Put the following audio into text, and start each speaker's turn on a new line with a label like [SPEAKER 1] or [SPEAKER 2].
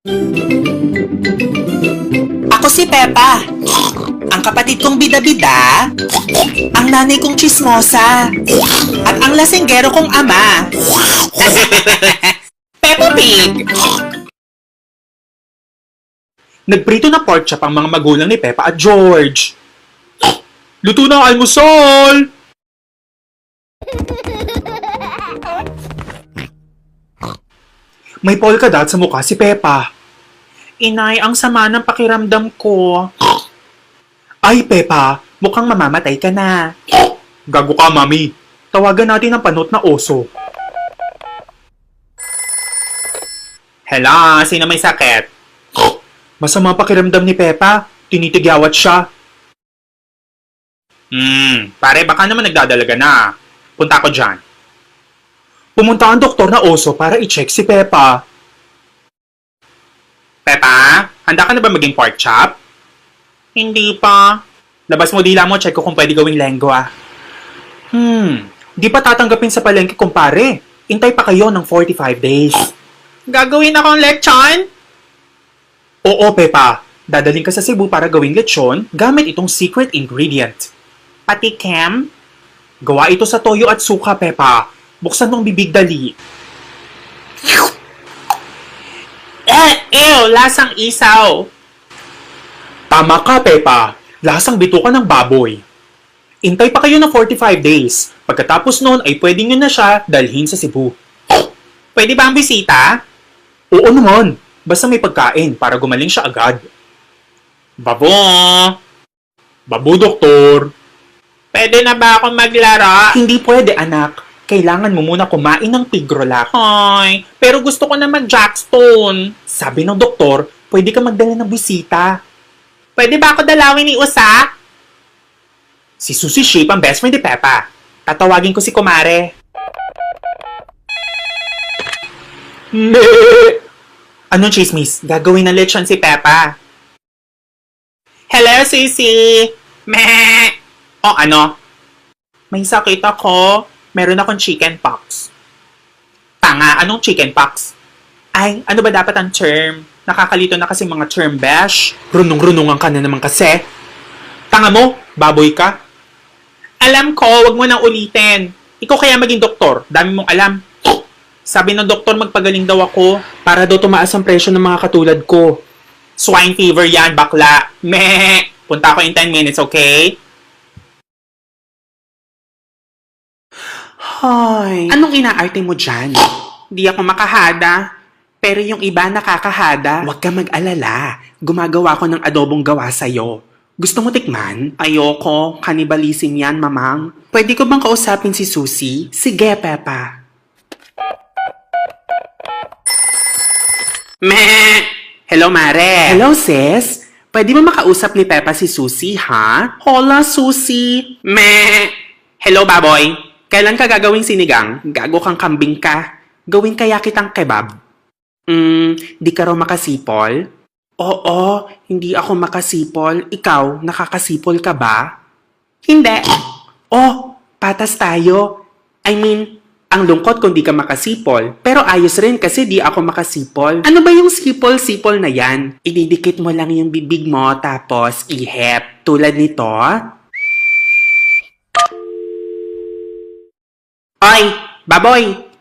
[SPEAKER 1] Ako si Peppa, ang kapatid kong bida-bida, ang nanay kong tsismosa, at ang lasinggero kong ama. Peppa Pig!
[SPEAKER 2] Nagprito na pork chop ang mga magulang ni Peppa at George. Luto na ang almusal! May polka dot sa mukha si Peppa.
[SPEAKER 1] Inay, ang sama ng pakiramdam ko.
[SPEAKER 2] Ay, Peppa,
[SPEAKER 1] Mukhang mamamatay ka na.
[SPEAKER 2] gago ka, mami. Tawagan natin ang panot na oso.
[SPEAKER 1] Hello, sino may sakit?
[SPEAKER 2] Masama pakiramdam ni Peppa. Tinitigyawat siya.
[SPEAKER 1] Pare, baka naman nagdadalaga na. Punta ko dyan.
[SPEAKER 2] Pumunta ang doktor na oso para i-check si Peppa.
[SPEAKER 1] Peppa, handa ka na ba maging pork chop? Hindi pa. Labas mo dila mo, check ko kung pwede gawing lengua.
[SPEAKER 2] Di pa tatanggapin sa palengke, kumpare. Intay pa kayo ng 45 days.
[SPEAKER 1] Gagawin akong lechon?
[SPEAKER 2] Oo, Peppa. Dadaling ka sa Cebu para gawing lechon gamit itong secret ingredient.
[SPEAKER 1] Pati Kem?
[SPEAKER 2] Gawa ito sa toyo at suka, Peppa. Buksan mong bibig dali.
[SPEAKER 1] Ew, lasang isaw.
[SPEAKER 2] Tama ka, Peppa. Lasang bituka ng baboy. Intay pa kayo ng 45 days. Pagkatapos noon ay pwede nyo na siya dalhin sa Cebu.
[SPEAKER 1] Pwede ba ang bisita?
[SPEAKER 2] Oo naman. Basta may pagkain para gumaling siya agad.
[SPEAKER 1] Babo!
[SPEAKER 2] Babu, doktor.
[SPEAKER 1] Pwede na ba ako maglaro?
[SPEAKER 2] Hindi pwede, anak. Kailangan mo muna kumain ng pigrolak.
[SPEAKER 1] Hoy, pero gusto ko na mag-jackstone.
[SPEAKER 2] Sabi ng doktor, pwede ka magdala ng bisita.
[SPEAKER 1] Pwede ba ako dalawin ni Usa?
[SPEAKER 2] Si Susie Sheep ang best friend ni Peppa.
[SPEAKER 1] Tatawagin ko si Kumare.
[SPEAKER 2] Me!
[SPEAKER 1] Anong chismis? Gagawin ng lechon si Peppa. Hello, Sisi! Meh! O ano? May sakit ako. Meron akong chicken pox. Tanga, anong chicken pox? Ay, ano ba dapat ang term? Nakakalito na kasi mga term bash.
[SPEAKER 2] Runong-runungan ka na naman kasi. Tanga mo, baboy ka.
[SPEAKER 1] Alam ko, wag mo nang ulitin. Ikaw kaya maging doktor. Dami mong alam. Sabi ng doktor, magpagaling daw ako.
[SPEAKER 2] Para daw tumaas ang presyo ng mga katulad ko.
[SPEAKER 1] Swine fever yan, bakla. Meh! Punta ako in 10 minutes, okay?
[SPEAKER 2] Hoy.
[SPEAKER 1] Anong inaarte mo dyan? Di ako makahada. Pero yung iba nakakahada.
[SPEAKER 2] Huwag ka mag-alala. Gumagawa ko ng adobong gawa sa'yo. Gusto mo tikman?
[SPEAKER 1] Ayoko. Kanibalism yan, mamang.
[SPEAKER 2] Pwede ko bang kausapin si Susie? Sige, Peppa.
[SPEAKER 1] Meh! Hello, Mare.
[SPEAKER 2] Hello, sis. Pwede mo makausap ni Peppa si Susie, ha?
[SPEAKER 1] Hola, Susie. Meh! Hello, baboy. Kailan ka gagawing sinigang? Gago kang kambing ka. Gawin kaya kitang kebab.
[SPEAKER 2] Di ka raw makasipol? Oo, hindi ako makasipol. Ikaw, nakakasipol ka ba?
[SPEAKER 1] Hindi.
[SPEAKER 2] Oh, patas tayo. I mean, ang lungkot kung di ka makasipol. Pero ayos rin kasi di ako makasipol.
[SPEAKER 1] Ano ba yung sipol-sipol na yan?
[SPEAKER 2] Ididikit mo lang yung bibig mo tapos ihep. Tulad nito.
[SPEAKER 1] Oy, baboy!